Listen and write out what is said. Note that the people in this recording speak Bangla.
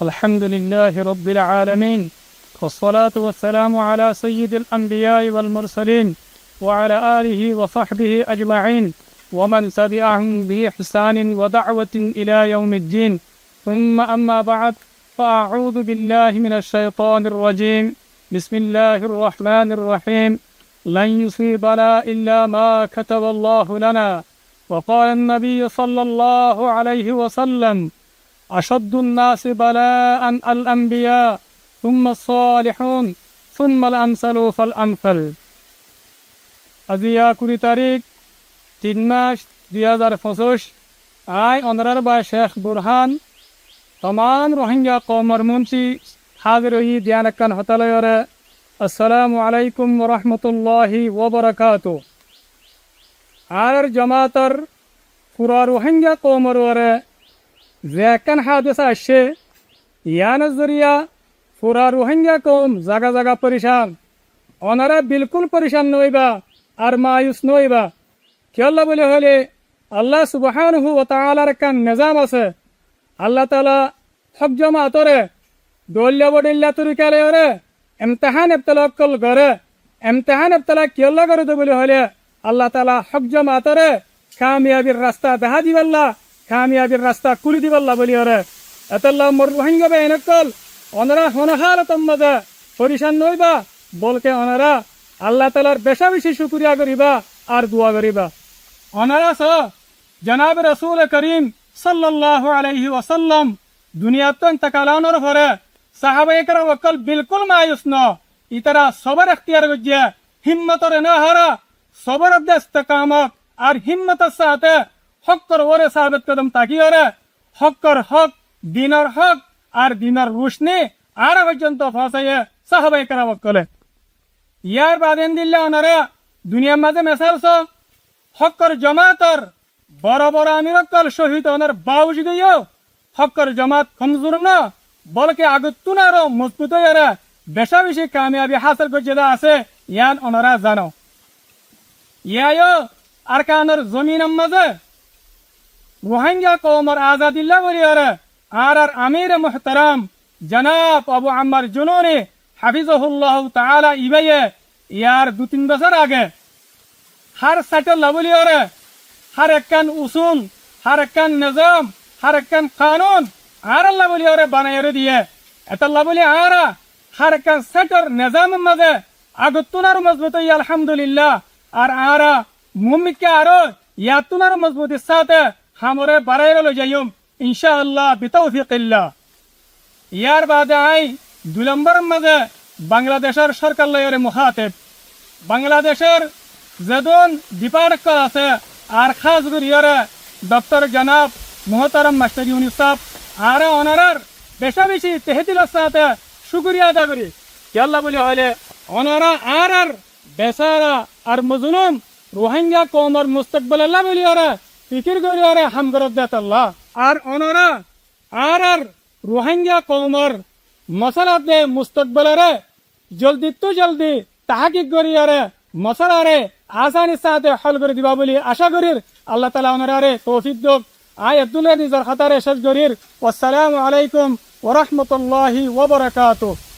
الحمد لله رب العالمين والصلاة والسلام على سيد الأنبياء والمرسلين وعلى آله وصحبه أجمعين ومن تبعهم بإحسان ودعوة إلى يوم الدين ثم أما بعد فأعوذ بالله من الشيطان الرجيم بسم الله الرحمن الرحيم لن يصيبنا إلا ما كتب الله لنا وقال النبي صلى الله عليه وسلم أشد الناس بلاء الأنبياء ثم الصالحون ثم الأمثل فالأمثل আজিয়া 20 তারিখ 3 মাস 2025 আই অনারার বা শেখ বুরহান তমাম রোহিঙ্গা কওমর মুন্সি হাজির হই দিয়ানাকান হতালয়রে আসসালামু আলাইকুম ওয়া রাহমাতুল্লাহি ওয়া বারাকাতুহু আর জামাতার পুরা রোহিঙ্গা কওমরে যেখান হাদিসা আসে ইয়ান জরিয়া পুরা রোহিঙ্গা কওম জায়গা জায়গা পরিশান ওনারা বিলকুল পরিশান নইবা আর মায়ুস নইবা কি আল্লাহ বলে হলে আল্লাহ সুবহানাহু ওয়া তাআলার কান নিজাম আছে আল্লাহ তাআলা হক জামাতরে দলিয়া বডিল্লা তরিকালে ওরে ইমতিহান ইবতলাকল করে ইমতিহান ইবতলা কি আল্লাহ করে তো বলে হলে আল্লাহ তাআলা হক জামাতরে কামিয়াবির রাস্তা দেখা দিবাল্লাহ কামিয়াবির রাস্তা খুলে দিবাল্লাহ বলি ওরে এতাল্লাহ মোর রোহিঙ্গা বেনকল ওনারা হনহালতম মজা পরিশান নইবা বলকে ওনারা আল্লাহ তাআলার বেশা বেশি শুকরিয়া করিবা আর দোয়া করিবা ওনারা স জনাব রাসূল করিম সাল্লাল্লাহু আলাইহি ওয়াসাল্লাম দুনিয়াতে ইন্তেকালানোর পরে সাহাবায়ে কেরাম ওয়াক্কাল বিলকুল মায়ুস ন ইতারা সবর ইখতিয়ার গজ্জে হিম্মতরে না হারা সবর দে ইস্তেকামত আর হিম্মতের সাথে হকর ওরে সাবিত কদম তাকিয়রে হকর হক দিনার হক আর দিনার রোশনি আর পর্যন্ত ফাসায়ে সাহাবায়ে কেরাম ওয়াক্কালে ইয়ার বাদেন দিল্লা ওনারা দুনিয়ার মাঝে মেসালছ হকর জামাতর বড় বড় আমিরকল শহীদ ওনার বাউজি গিয়েও হকর জামাত কমজোর না বলকে আগতুন আরো মজবুত হয়ে বেশা বেশি কামিয়াবি হাসিল করছে আছে ইয়ান ওনারা জানো ইয়ায়ও আর কানের জমিন মাঝে রোহিঙ্গা কওমর আজাদিল্লাহ বলি আর আমির মুহতারাম জনাব আবু আম্মার জুনুনি হাফিজাহুল্লাহ তাআলা ইবাইয়ে ইয়ার 2-3 বছর আগে হার সাইটল লাবলি ওরে হার একখান উসুল হার একখান নিজাম হার একখান কানুন আর আল্লাহ বলি ওরে বানাইরে দিয়ে এটা আল্লাহ বলি হার একখান সাইটর নিজাম মাঝে আগতুনার মজবুত আলহামদুলিল্লাহ আর মুমিকে আরো ইয়াতুনার মজবুতির সাথে হামরে বাড়াইরে লই যাইম ইনশাআল্লাহ বিতাওফিকিল্লাহ ইয়ার বাদে আই 2 নম্বর মাঝে বাংলাদেশের সরকার লয়রে মুখাতেব বাংলাদেশের যেদন ডিপার্টমেন্ট আছে আর খাস করিয়ারে ডক্টর জনাব মুহতারাম মাস্টার ইউনুস সাহেব আর ওনারার বেশা বেশি তেহতিলের সাথে শুকরিয়া আদা করি কি আল্লাহ বলি হলে ওনারা আর বেচারা আর মজলুম রোহিঙ্গা কওমর মুস্তাকবাল আল্লাহ বলি ওরা ফিকির করি ওরে হাম করত দেত আল্লাহ আর ওনারা আর রোহিঙ্গা কওমর মসলাত দে মুস্তাকবালরে জলদি তো জলদি তাহাকিক করি ওরে মসলারে আসানি সাথে হল করে দিবা বলি আশা করির আল্লাহ তাআলা ওনারে তৌফিক দিক আই আব্দুল্লাহ নিজার খাতারে শেষ করির আসসালামু আলাইকুম ওয়া রাহমাতুল্লাহি ওয়া বারাকাতুহু।